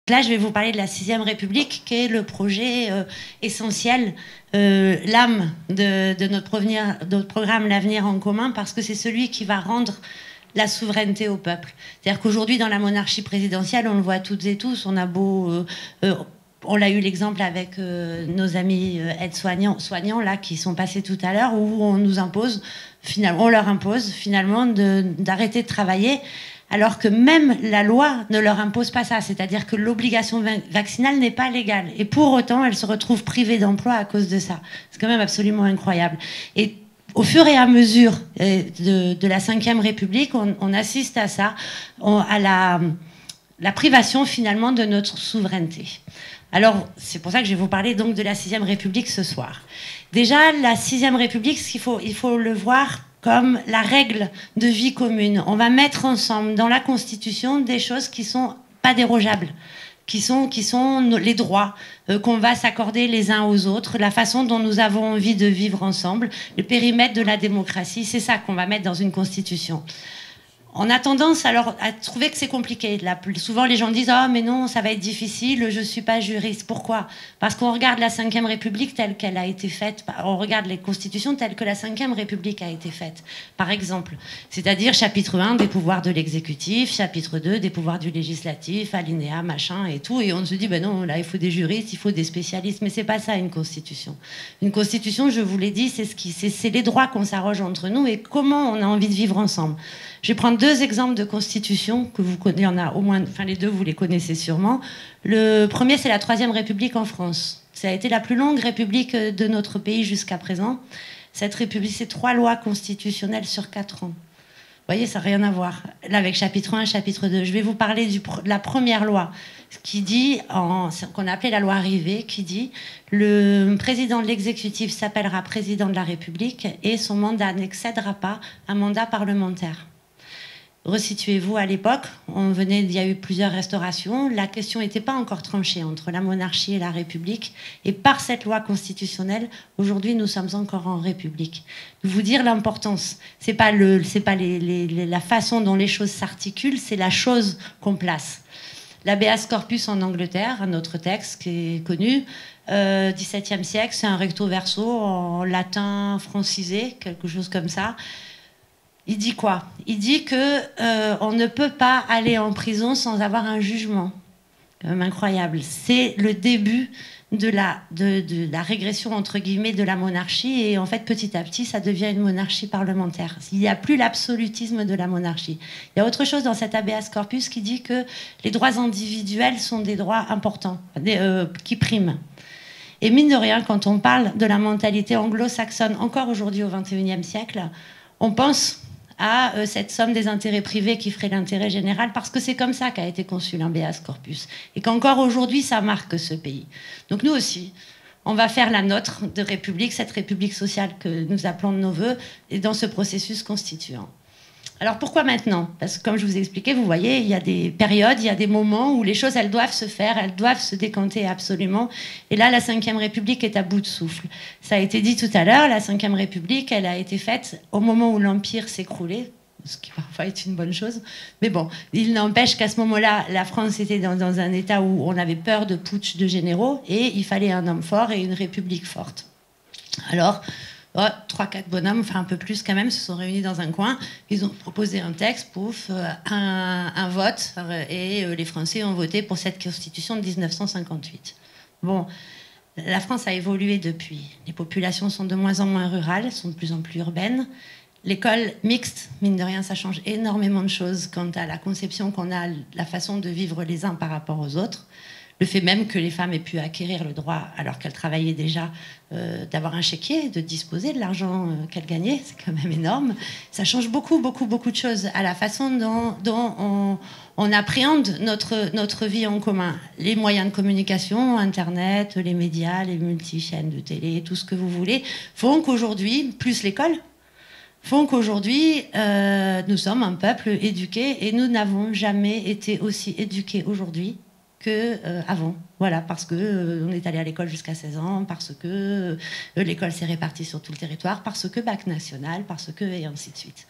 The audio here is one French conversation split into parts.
Là, je vais vous parler de la Sixième République, qui est le projet essentiel, l'âme de notre programme L'Avenir en commun, parce que c'est celui qui va rendre la souveraineté au peuple. C'est-à-dire qu'aujourd'hui, dans la monarchie présidentielle, on le voit toutes et tous, on a beau... on l'a eu l'exemple avec nos amis soignants là, qui sont passés tout à l'heure, où on nous impose, finalement, on leur impose finalement d'arrêter de travailler, alors que même la loi ne leur impose pas ça. C'est-à-dire que l'obligation vaccinale n'est pas légale. Et pour autant, elles se retrouvent privées d'emploi à cause de ça. C'est quand même absolument incroyable. Et au fur et à mesure de la Ve République, on assiste à ça, à la privation finalement de notre souveraineté. Alors, c'est pour ça que je vais vous parler donc de la Sixième République ce soir. Déjà, la Sixième République, il faut le voir comme la règle de vie commune. On va mettre ensemble dans la Constitution des choses qui sont pas dérogeables, qui sont les droits qu'on va s'accorder les uns aux autres, la façon dont nous avons envie de vivre ensemble, le périmètre de la démocratie, c'est ça qu'on va mettre dans une Constitution. On a tendance alors à trouver que c'est compliqué. Là, souvent, les gens disent « Ah, mais non, ça va être difficile, je ne suis pas juriste. » Pourquoi? Parce qu'on regarde la Ve République telle qu'elle a été faite, on regarde les constitutions telles que la Ve République a été faite, par exemple. C'est-à-dire chapitre 1 des pouvoirs de l'exécutif, chapitre 2 des pouvoirs du législatif, alinéa, machin et tout. Et on se dit « Ben non, là, il faut des juristes, il faut des spécialistes. » Mais ce n'est pas ça, une constitution. Une constitution, je vous l'ai dit, c'est les droits qu'on s'arroge entre nous et comment on a envie de vivre ensemble. Je vais prendre deux exemples de constitutions que vous connaissez, il y en a au moins, enfin les deux vous les connaissez sûrement. Le premier, c'est la Troisième République en France. Ça a été la plus longue république de notre pays jusqu'à présent. Cette république, c'est 3 lois constitutionnelles sur 4 ans. Vous voyez, ça n'a rien à voir. Là, avec chapitre 1 et chapitre 2. Je vais vous parler de la première loi, qui dit, qu'on a appelée la loi Rivet, qui dit le président de l'exécutif s'appellera président de la République et son mandat n'excédera pas un mandat parlementaire. Resituez-vous à l'époque, il y a eu plusieurs restaurations, la question n'était pas encore tranchée entre la monarchie et la République, et par cette loi constitutionnelle, aujourd'hui nous sommes encore en République. De vous dire l'importance, c'est pas la façon dont les choses s'articulent, c'est la chose qu'on place. L'habeas corpus en Angleterre, un autre texte qui est connu, XVIIe siècle, c'est un recto verso en latin francisé, quelque chose comme ça. Il dit quoi? Il dit qu'on ne peut pas aller en prison sans avoir un jugement. Quand même incroyable. C'est le début de la régression, entre guillemets, de la monarchie. Et en fait, petit à petit, ça devient une monarchie parlementaire. Il n'y a plus l'absolutisme de la monarchie. Il y a autre chose dans cet habeas corpus qui dit que les droits individuels sont des droits importants, qui priment. Et mine de rien, quand on parle de la mentalité anglo-saxonne, encore aujourd'hui au XXIe siècle, on pense à cette somme des intérêts privés qui ferait l'intérêt général, parce que c'est comme ça qu'a été conçu l'habeas corpus. Et qu'encore aujourd'hui, ça marque ce pays. Donc nous aussi, on va faire la nôtre de République, cette République sociale que nous appelons de nos voeux, et dans ce processus constituant. Alors pourquoi maintenant? Parce que comme je vous ai expliqué, vous voyez, il y a des périodes, il y a des moments où les choses, elles doivent se faire, elles doivent se décanter absolument. Et là, la Ve République est à bout de souffle. Ça a été dit tout à l'heure, la Ve République, elle a été faite au moment où l'Empire s'écroulait, ce qui parfois est une bonne chose. Mais bon, il n'empêche qu'à ce moment-là, la France était dans un état où on avait peur de putsch de généraux et il fallait un homme fort et une République forte. Alors... 3-4 bonhommes, enfin un peu plus quand même, se sont réunis dans un coin. Ils ont proposé un texte, pouf, un vote, et les Français ont voté pour cette constitution de 1958. Bon, la France a évolué depuis. Les populations sont de moins en moins rurales, sont de plus en plus urbaines. L'école mixte, mine de rien, ça change énormément de choses quant à la conception qu'on a, la façon de vivre les uns par rapport aux autres. Le fait même que les femmes aient pu acquérir le droit, alors qu'elles travaillaient déjà, d'avoir un chéquier, de disposer de l'argent qu'elles gagnaient, c'est quand même énorme. Ça change beaucoup, beaucoup, beaucoup de choses à la façon dont on appréhende notre vie en commun. Les moyens de communication, Internet, les médias, les multichaînes de télé, tout ce que vous voulez, font qu'aujourd'hui, plus l'école, font qu'aujourd'hui, nous sommes un peuple éduqué et nous n'avons jamais été aussi éduqués aujourd'hui qu'avant. Voilà, parce qu'on est allé à l'école jusqu'à 16 ans, parce que l'école s'est répartie sur tout le territoire, parce que bac national, parce que, et ainsi de suite.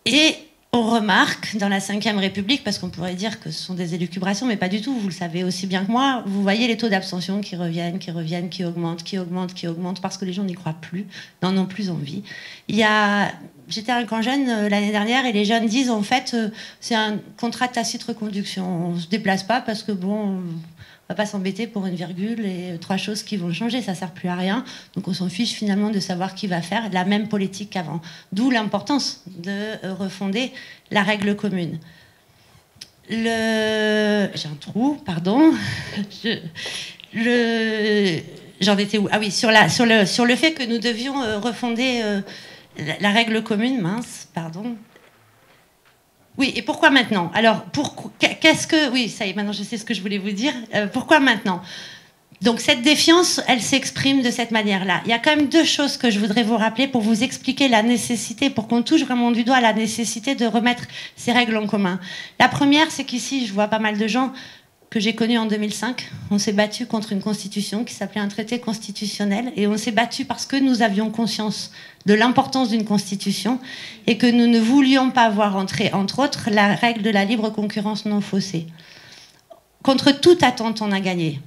Et On remarque dans la Ve République, parce qu'on pourrait dire que ce sont des élucubrations, mais pas du tout, vous le savez aussi bien que moi, vous voyez les taux d'abstention qui reviennent, qui augmentent, parce que les gens n'y croient plus, n'en ont plus envie. J'étais à un camp jeune l'année dernière et les jeunes disent en fait c'est un contrat de tacite reconduction. On ne se déplace pas parce que bon, on va pas s'embêter pour une virgule et 3 choses qui vont changer, ça sert plus à rien. Donc on s'en fiche finalement de savoir qui va faire la même politique qu'avant. D'où l'importance de refonder la règle commune. J'ai un trou, pardon. J'en étais où? Ah oui, sur le fait que nous devions refonder la règle commune, mince, pardon. Oui, et pourquoi maintenant? Alors, oui, ça y est, maintenant je sais ce que je voulais vous dire. Pourquoi maintenant? Donc, cette défiance, elle s'exprime de cette manière-là. Il y a quand même 2 choses que je voudrais vous rappeler pour vous expliquer la nécessité, pour qu'on touche vraiment du doigt la nécessité de remettre ces règles en commun. La première, c'est qu'ici, je vois pas mal de gens que j'ai connus en 2005. On s'est battu contre une constitution qui s'appelait un traité constitutionnel, et on s'est battu parce que nous avions conscience de l'importance d'une constitution et que nous ne voulions pas voir entrer, entre autres, la règle de la libre concurrence non faussée. Contre toute attente, on a gagné.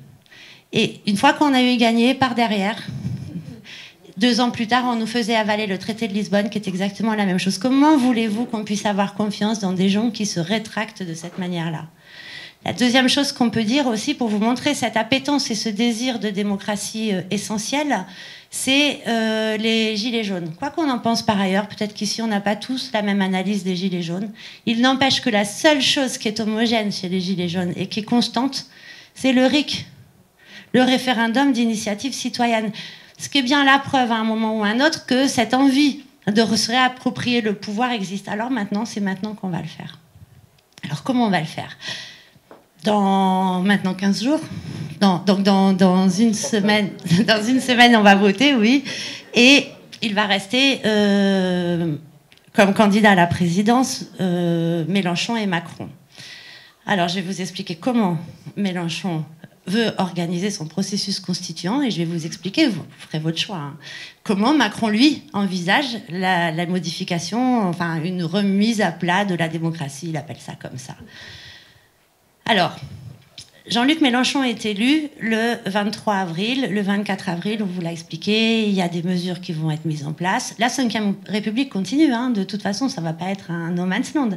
Et une fois qu'on a eu gagné, par derrière, 2 ans plus tard, on nous faisait avaler le traité de Lisbonne, qui est exactement la même chose. Comment voulez-vous qu'on puisse avoir confiance dans des gens qui se rétractent de cette manière-là? La deuxième chose qu'on peut dire aussi, pour vous montrer cette appétence et ce désir de démocratie essentiel, c'est les gilets jaunes. Quoi qu'on en pense par ailleurs, peut-être qu'ici on n'a pas tous la même analyse des gilets jaunes, il n'empêche que la seule chose qui est homogène chez les gilets jaunes et qui est constante, c'est le RIC, le référendum d'initiative citoyenne. Ce qui est bien la preuve à un moment ou à un autre que cette envie de se réapproprier le pouvoir existe. Alors maintenant, c'est maintenant qu'on va le faire. Alors comment on va le faire? Dans maintenant 15 jours, dans une semaine, on va voter, oui, et il va rester comme candidat à la présidence Mélenchon et Macron. Alors je vais vous expliquer comment Mélenchon veut organiser son processus constituant et je vais vous expliquer, vous ferez votre choix, hein, comment Macron, lui, envisage la modification, enfin une remise à plat de la démocratie, il appelle ça comme ça. Alors, Jean-Luc Mélenchon est élu le 23 avril. Le 24 avril, on vous l'a expliqué, il y a des mesures qui vont être mises en place. La Ve République continue, hein, de toute façon, ça ne va pas être un no man's land.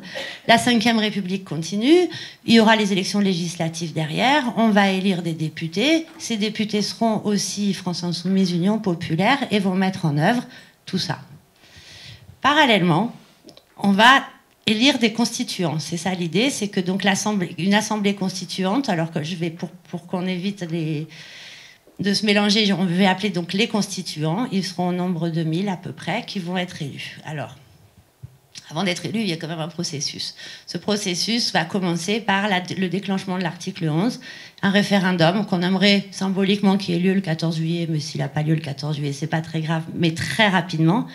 La Ve République continue, il y aura les élections législatives derrière, on va élire des députés. Ces députés seront aussi France Insoumise, Union Populaire, et vont mettre en œuvre tout ça. Parallèlement, on va élire des constituants. C'est ça l'idée, c'est que donc une assemblée constituante, alors que je vais, pour qu'on évite de se mélanger, on va appeler donc les constituants, ils seront au nombre de 1000 à peu près, qui vont être élus. Alors, avant d'être élus, il y a quand même un processus. Ce processus va commencer par le déclenchement de l'article 11, un référendum qu'on aimerait symboliquement qui ait lieu le 14 juillet, mais s'il n'a pas lieu le 14 juillet, c'est pas très grave, mais très rapidement,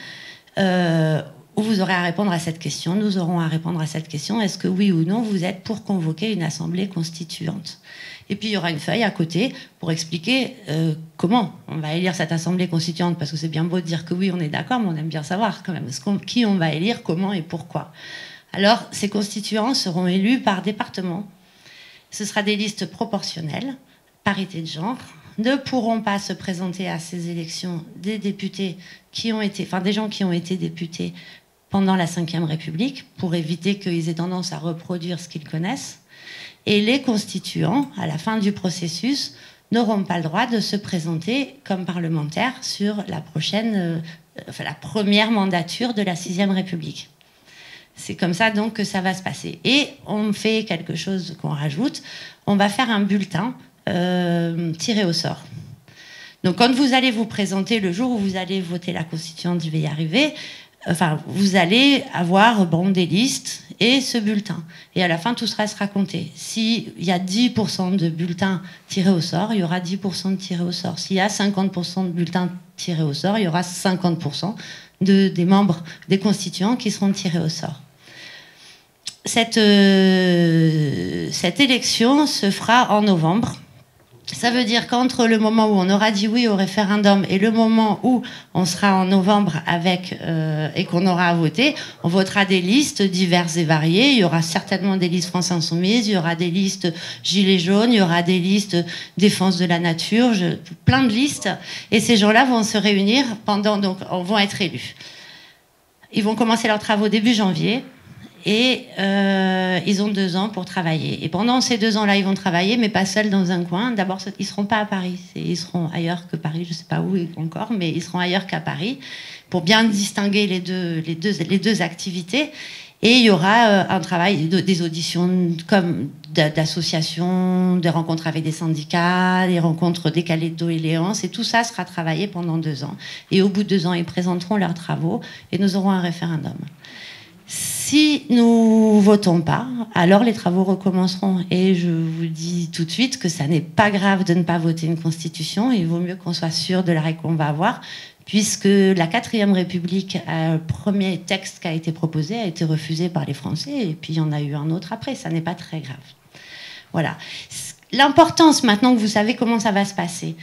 où vous aurez à répondre à cette question, nous aurons à répondre à cette question, est-ce que oui ou non vous êtes pour convoquer une assemblée constituante? Et puis il y aura une feuille à côté pour expliquer comment on va élire cette assemblée constituante, parce que c'est bien beau de dire que oui, on est d'accord, mais on aime bien savoir quand même qui on va élire, comment et pourquoi. Alors ces constituants seront élus par département. Ce sera des listes proportionnelles, parité de genre. Ne pourront pas se présenter à ces élections des députés qui ont été, enfin des gens qui ont été députés pendant la Ve République, pour éviter qu'ils aient tendance à reproduire ce qu'ils connaissent. Et les constituants, à la fin du processus, n'auront pas le droit de se présenter comme parlementaires sur la première mandature de la VIe République. C'est comme ça donc que ça va se passer. Et on fait quelque chose qu'on rajoute, on va faire un bulletin tiré au sort. Donc quand vous allez vous présenter le jour où vous allez voter la constituante, je vais y arriver, enfin, vous allez avoir des listes et ce bulletin. Et à la fin, tout sera compté. S'il y a 10% de bulletins tirés au sort, il y aura 10% de tirés au sort. S'il y a 50% de bulletins tirés au sort, il y aura 50% des membres des constituants qui seront tirés au sort. Cette élection se fera en novembre. Ça veut dire qu'entre le moment où on aura dit oui au référendum et le moment où on sera en novembre et qu'on aura à voter, on votera des listes diverses et variées. Il y aura certainement des listes France Insoumise, il y aura des listes Gilets jaunes, il y aura des listes Défense de la nature, plein de listes. Et ces gens-là vont se réunir donc vont être élus. Ils vont commencer leurs travaux début janvier. Et ils ont 2 ans pour travailler. Et pendant ces 2 ans-là, ils vont travailler, mais pas seuls dans un coin. D'abord, ils ne seront pas à Paris. Ils seront ailleurs que Paris, je ne sais pas où encore, mais ils seront ailleurs qu'à Paris, pour bien distinguer les deux activités. Et il y aura un travail, des auditions comme d'associations, des rencontres avec des syndicats, des rencontres décalées de doléances. Et tout ça sera travaillé pendant 2 ans. Et au bout de 2 ans, ils présenteront leurs travaux et nous aurons un référendum. Si nous votons pas, alors les travaux recommenceront. Et je vous dis tout de suite que ça n'est pas grave de ne pas voter une constitution. Il vaut mieux qu'on soit sûr de la règle qu'on va avoir, puisque la 4e République, le premier texte qui a été proposé, a été refusé par les Français. Et puis il y en a eu un autre après. Ça n'est pas très grave. Voilà. L'importance, maintenant que vous savez comment ça va se passer,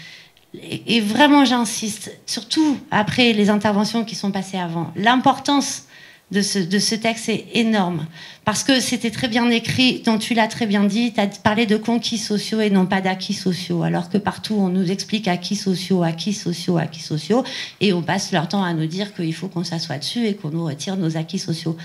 et vraiment j'insiste, surtout après les interventions qui sont passées avant, l'importance de ce texte est énorme. Parce que c'était très bien écrit, dont tu l'as très bien dit, tu as parlé de conquis sociaux et non pas d'acquis sociaux, alors que partout on nous explique acquis sociaux, acquis sociaux, acquis sociaux, et on passe leur temps à nous dire qu'il faut qu'on s'assoie dessus et qu'on nous retire nos acquis sociaux.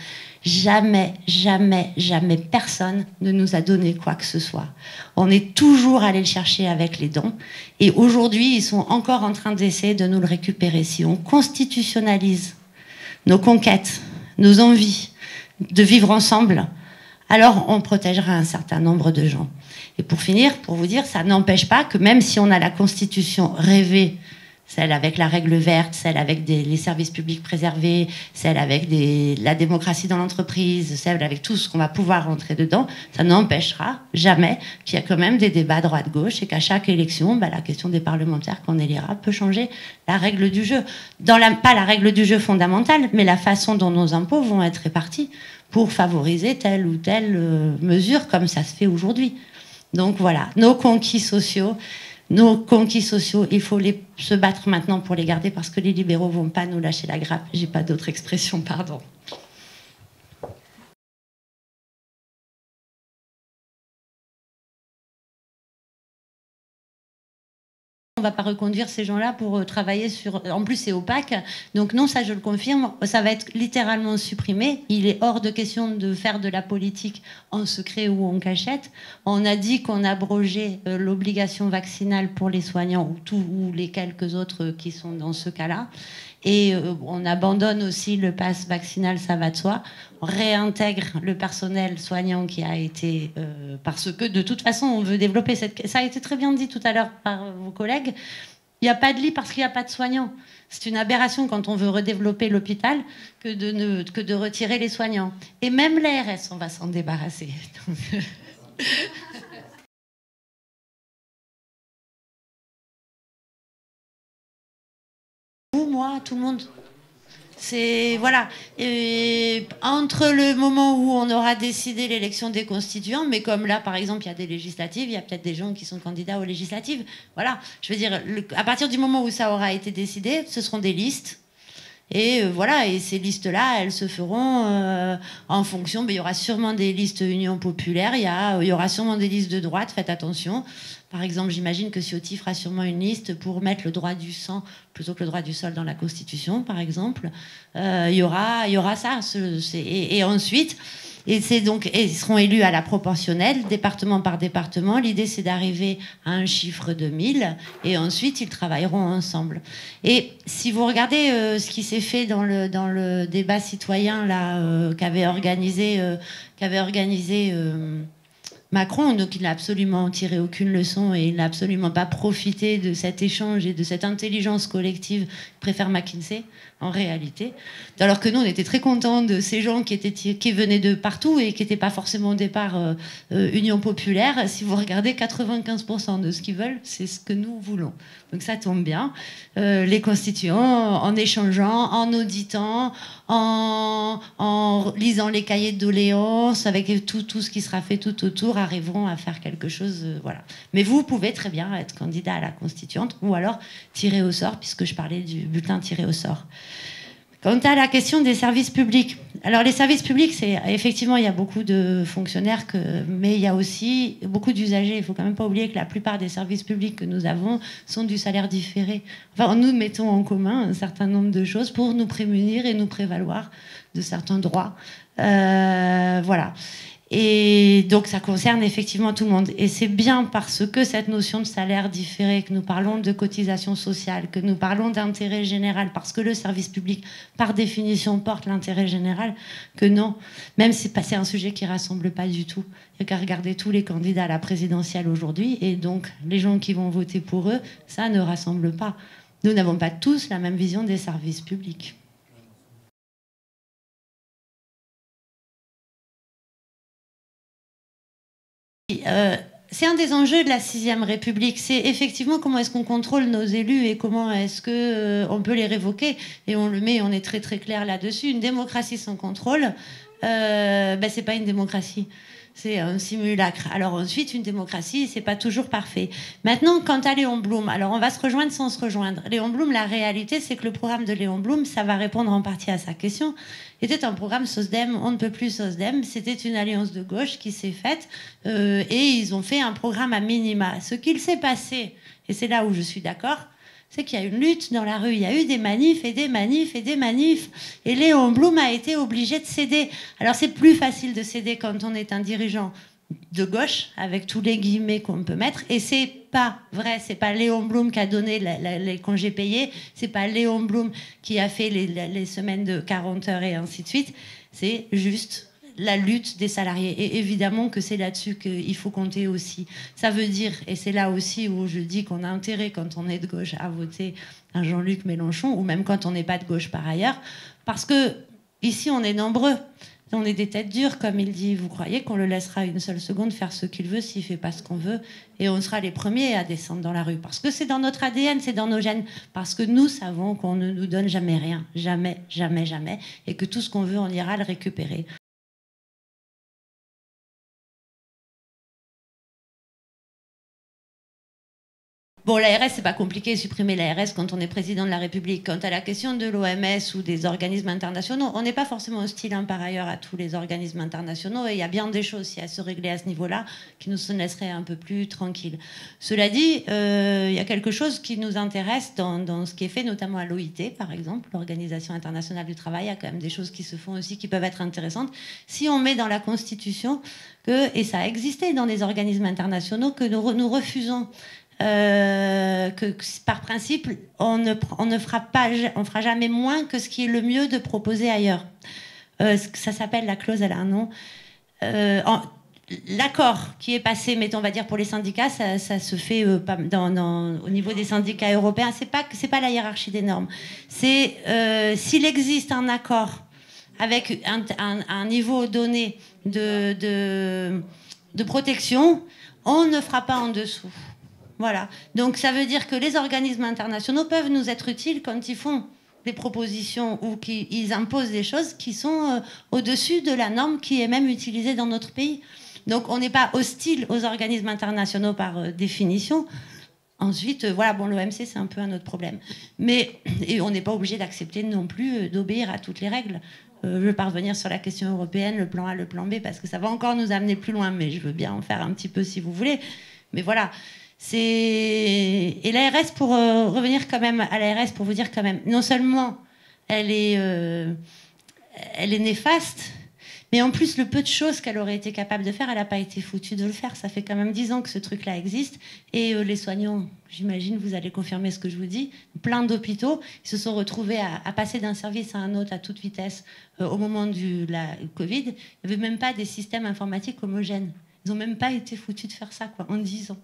Jamais, jamais, jamais personne ne nous a donné quoi que ce soit. On est toujours allé le chercher avec les dons, et aujourd'hui ils sont encore en train d'essayer de nous le récupérer. Si on constitutionnalise nos conquêtes, nos envies de vivre ensemble, alors on protégera un certain nombre de gens. Et pour finir, pour vous dire, ça n'empêche pas que même si on a la Constitution rêvée, celle avec la règle verte, celle avec les services publics préservés, celle avec la démocratie dans l'entreprise, celle avec tout ce qu'on va pouvoir rentrer dedans, ça n'empêchera jamais qu'il y a quand même des débats droite-gauche et qu'à chaque élection, la question des parlementaires qu'on élira peut changer la règle du jeu. Pas la règle du jeu fondamentale, mais la façon dont nos impôts vont être répartis pour favoriser telle ou telle mesure comme ça se fait aujourd'hui. Donc voilà, nos conquis sociaux, il faut se battre maintenant pour les garder parce que les libéraux vont pas nous lâcher la grappe. J'ai pas d'autre expression, pardon. On ne va pas reconduire ces gens-là pour travailler sur... En plus, c'est opaque. Donc non, ça, je le confirme. Ça va être littéralement supprimé. Il est hors de question de faire de la politique en secret ou en cachette. On a dit qu'on abrogeait l'obligation vaccinale pour les soignants ou les quelques autres qui sont dans ce cas-là. Et on abandonne aussi le pass vaccinal, ça va de soi. On réintègre le personnel soignant qui a été... parce que de toute façon, on veut développer cette... Ça a été très bien dit tout à l'heure par vos collègues. Il n'y a pas de lit parce qu'il n'y a pas de soignants. C'est une aberration quand on veut redévelopper l'hôpital que de retirer les soignants. Et même l'ARS, on va s'en débarrasser. Donc... Moi, tout le monde. C'est voilà. Et entre le moment où on aura décidé l'élection des constituants, mais comme là, par exemple, il y a des législatives, il y a peut-être des gens qui sont candidats aux législatives. Voilà. Je veux dire, à partir du moment où ça aura été décidé, ce seront des listes. Et voilà, et ces listes-là, elles se feront en fonction. Il y aura sûrement des listes Union populaire, il y aura sûrement des listes de droite, faites attention. Par exemple, j'imagine que Ciotti fera sûrement une liste pour mettre le droit du sang plutôt que le droit du sol dans la Constitution, par exemple. Il y aura ça. Et ensuite... Et ils seront élus à la proportionnelle, département par département. L'idée, c'est d'arriver à un chiffre de 1000 et ensuite, ils travailleront ensemble. Et si vous regardez ce qui s'est fait dans le débat citoyen là, qu'avait organisé Macron, donc il n'a absolument tiré aucune leçon et il n'a absolument pas profité de cet échange et de cette intelligence collective. Il préfère McKinsey. en réalité. Alors que nous, on était très contents de ces gens qui venaient de partout et qui n'étaient pas forcément au départ Union populaire. Si vous regardez, 95% de ce qu'ils veulent, c'est ce que nous voulons. Donc ça tombe bien. Les constituants, en échangeant, en auditant, en lisant les cahiers de doléances, avec tout ce qui sera fait tout autour, arriveront à faire quelque chose. Voilà. Mais vous pouvez très bien être candidat à la constituante ou alors tirer au sort, puisque je parlais du bulletin tiré au sort. Quant à la question des services publics, alors les services publics, c'est effectivement, il y a beaucoup de fonctionnaires, mais il y a aussi beaucoup d'usagers. Il ne faut quand même pas oublier que la plupart des services publics que nous avons sont du salaire différé. Enfin, nous mettons en commun un certain nombre de choses pour nous prémunir et nous prévaloir de certains droits. Voilà. Et donc ça concerne effectivement tout le monde. Et c'est bien parce que cette notion de salaire différé, que nous parlons de cotisation sociale, que nous parlons d'intérêt général, parce que le service public, par définition, porte l'intérêt général, que non, même si c'est un sujet qui ne rassemble pas du tout. Il n'y a qu'à regarder tous les candidats à la présidentielle aujourd'hui, et donc les gens qui vont voter pour eux, ça ne rassemble pas. Nous n'avons pas tous la même vision des services publics. C'est un des enjeux de la 6e République. C'est effectivement comment est-ce qu'on contrôle nos élus et comment est-ce qu'on peut les révoquer. Et on le met, on est très très clair là-dessus. Une démocratie sans contrôle, c'est pas une démocratie. C'est un simulacre. Alors ensuite, une démocratie, c'est pas toujours parfait. Maintenant, quant à Léon Blum, alors on va se rejoindre sans se rejoindre. Léon Blum, la réalité, c'est que le programme de Léon Blum, ça va répondre en partie à sa question, était un programme SOSDEM, on ne peut plus SOSDEM. C'était une alliance de gauche qui s'est faite et ils ont fait un programme à minima. Ce qu'il s'est passé, et c'est là où je suis d'accord, c'est qu'il y a une lutte dans la rue. Il y a eu des manifs et des manifs et des manifs. Et Léon Blum a été obligé de céder. Alors c'est plus facile de céder quand on est un dirigeant de gauche, avec tous les guillemets qu'on peut mettre. Et c'est pas vrai, c'est pas Léon Blum qui a donné les congés payés, c'est pas Léon Blum qui a fait les semaines de 40 heures et ainsi de suite. C'est juste la lutte des salariés. Et évidemment que c'est là-dessus qu'il faut compter aussi. Ça veut dire, et c'est là aussi où je dis qu'on a intérêt, quand on est de gauche, à voter un Jean-Luc Mélenchon, ou même quand on n'est pas de gauche par ailleurs, parce que ici, on est nombreux. On est des têtes dures, comme il dit. Vous croyez qu'on le laissera une seule seconde faire ce qu'il veut s'il ne fait pas ce qu'on veut? Et on sera les premiers à descendre dans la rue. Parce que c'est dans notre ADN, c'est dans nos gènes. Parce que nous savons qu'on ne nous donne jamais rien. Jamais, jamais, jamais. Et que tout ce qu'on veut, on ira le récupérer. Bon, l'ARS, c'est pas compliqué, supprimer l'ARS quand on est président de la République. Quant à la question de l'OMS ou des organismes internationaux, on n'est pas forcément hostile par ailleurs à tous les organismes internationaux et il y a bien des choses si à se régler à ce niveau-là qui nous laisseraient un peu plus tranquilles. Cela dit, il y a quelque chose qui nous intéresse dans ce qui est fait, notamment à l'OIT, par exemple, l'Organisation internationale du travail. Il y a quand même des choses qui se font aussi qui peuvent être intéressantes. Si on met dans la Constitution que, et ça a existé dans les organismes internationaux, que nous refusons que par principe, on ne fera jamais moins que ce qui est le mieux de proposer ailleurs. Ça s'appelle, la clause, elle a un nom. L'accord qui est passé, mettons, on va dire pour les syndicats, ça se fait au niveau des syndicats européens. C'est pas la hiérarchie des normes. C'est s'il existe un accord avec un niveau donné de protection, on ne fera pas en dessous. Voilà. Donc ça veut dire que les organismes internationaux peuvent nous être utiles quand ils font des propositions ou qu'ils imposent des choses qui sont au-dessus de la norme qui est même utilisée dans notre pays. Donc on n'est pas hostile aux organismes internationaux par définition. Ensuite, voilà, bon, l'OMC, c'est un peu un autre problème. Et on n'est pas obligé d'accepter non plus d'obéir à toutes les règles. Je veux pas revenir sur la question européenne, le plan A, le plan B, parce que ça va encore nous amener plus loin, mais je veux bien en faire un petit peu si vous voulez. Mais voilà. Et l'ARS, pour revenir quand même à l'ARS, pour vous dire quand même, non seulement elle est néfaste, mais en plus, le peu de choses qu'elle aurait été capable de faire, elle n'a pas été foutue de le faire. Ça fait quand même 10 ans que ce truc-là existe. Et les soignants, j'imagine, vous allez confirmer ce que je vous dis, plein d'hôpitaux, ils se sont retrouvés à passer d'un service à un autre à toute vitesse au moment de la Covid. Il n'y avait même pas des systèmes informatiques homogènes. Ils n'ont même pas été foutus de faire ça, quoi, en 10 ans.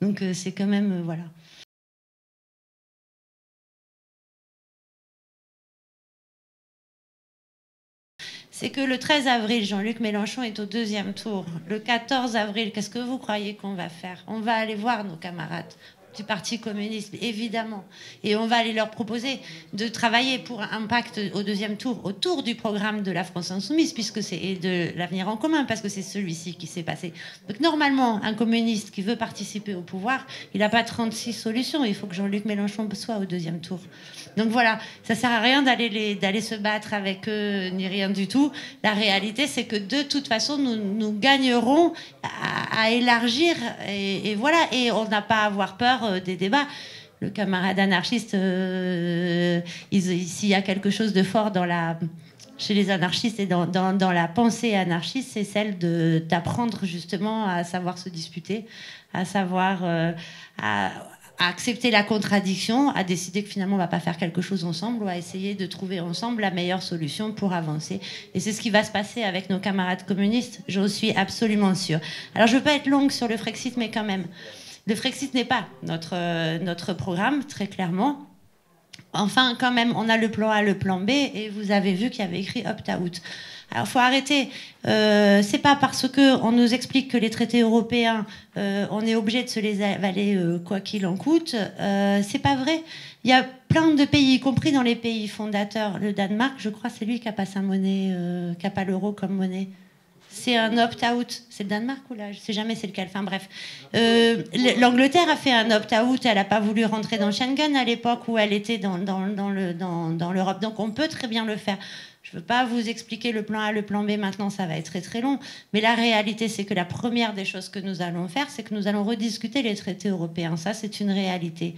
Donc c'est quand même, voilà. c'est que le 13 avril, Jean-Luc Mélenchon est au 2e tour. Le 14 avril, qu'est-ce que vous croyez qu'on va faire? On va aller voir nos camarades du Parti communiste, évidemment. Et on va aller leur proposer de travailler pour un pacte au 2e tour autour du programme de la France Insoumise, puisque c'est de l'avenir en commun, parce que c'est celui-ci qui s'est passé. Donc normalement, un communiste qui veut participer au pouvoir, il n'a pas 36 solutions. Il faut que Jean-Luc Mélenchon soit au 2e tour. Donc voilà, ça sert à rien d'aller se battre avec eux, ni rien du tout. La réalité, c'est que de toute façon, nous gagnerons à élargir, et voilà, et on n'a pas à avoir peur des débats. Le camarade anarchiste, s'il y a quelque chose de fort chez les anarchistes et dans la pensée anarchiste, c'est celle d'apprendre justement à savoir se disputer, à savoir à accepter la contradiction, à décider que finalement on ne va pas faire quelque chose ensemble, ou à essayer de trouver ensemble la meilleure solution pour avancer. Et c'est ce qui va se passer avec nos camarades communistes, j'en suis absolument sûre. Alors je ne veux pas être longue sur le Frexit, mais quand même. Le Frexit n'est pas notre programme, très clairement. Enfin, quand même, on a le plan A, le plan B, et vous avez vu qu'il y avait écrit opt-out. Alors, il faut arrêter. C'est pas parce qu'on nous explique que les traités européens, on est obligé de se les avaler quoi qu'il en coûte. C'est pas vrai. Il y a plein de pays, y compris dans les pays fondateurs. Le Danemark, je crois, c'est lui qui n'a pas sa monnaie, qui n'a pas l'euro comme monnaie. C'est un opt-out. C'est le Danemark ou là? Je ne sais jamais c'est lequel. Enfin bref. L'Angleterre a fait un opt-out. Elle n'a pas voulu rentrer dans Schengen à l'époque où elle était dans l'Europe. Donc on peut très bien le faire. Je ne veux pas vous expliquer le plan A, le plan B maintenant, ça va être très très long. Mais la réalité, c'est que la première des choses que nous allons faire, c'est que nous allons rediscuter les traités européens. Ça, c'est une réalité.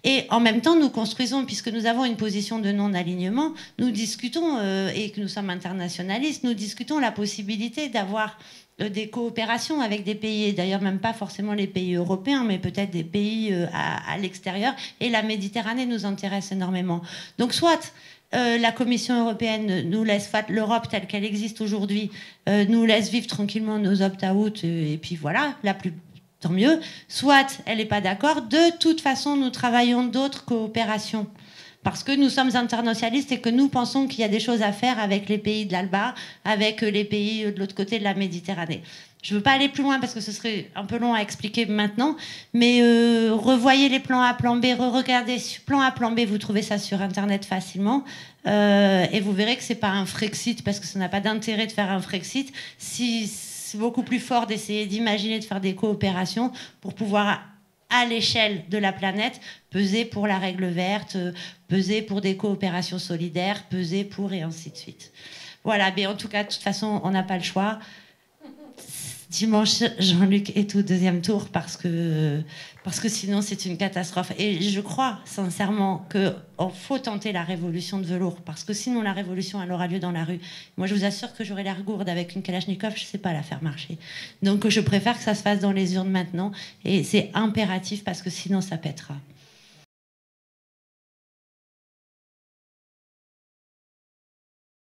Et en même temps, nous construisons, puisque nous avons une position de non-alignement, nous discutons, et que nous sommes internationalistes, nous discutons la possibilité d'avoir des coopérations avec des pays, et d'ailleurs même pas forcément les pays européens, mais peut-être des pays à l'extérieur. Et la Méditerranée nous intéresse énormément. Donc soit la Commission européenne nous laisse, l'Europe telle qu'elle existe aujourd'hui, nous laisse vivre tranquillement nos opt-out, et puis voilà, tant mieux. Soit elle n'est pas d'accord. De toute façon, nous travaillons d'autres coopérations. Parce que nous sommes internationalistes et que nous pensons qu'il y a des choses à faire avec les pays de l'Alba, avec les pays de l'autre côté de la Méditerranée. Je ne veux pas aller plus loin parce que ce serait un peu long à expliquer maintenant, mais revoyez les plans A, plan B, regardez plan A, plan B, vous trouvez ça sur Internet facilement, et vous verrez que ce n'est pas un Frexit, parce que ça n'a pas d'intérêt de faire un Frexit. C'est beaucoup plus fort d'essayer d'imaginer de faire des coopérations pour pouvoir, à l'échelle de la planète, peser pour la règle verte, peser pour des coopérations solidaires, peser pour et ainsi de suite. Voilà, mais en tout cas, de toute façon, on n'a pas le choix. Dimanche, Jean-Luc est au 2e tour parce que sinon c'est une catastrophe. Et je crois sincèrement qu'il faut tenter la révolution de velours, parce que sinon la révolution, elle aura lieu dans la rue. Moi, je vous assure que j'aurai l'air gourde avec une Kalachnikov, je ne sais pas la faire marcher. Donc je préfère que ça se fasse dans les urnes maintenant, et c'est impératif parce que sinon ça pètera.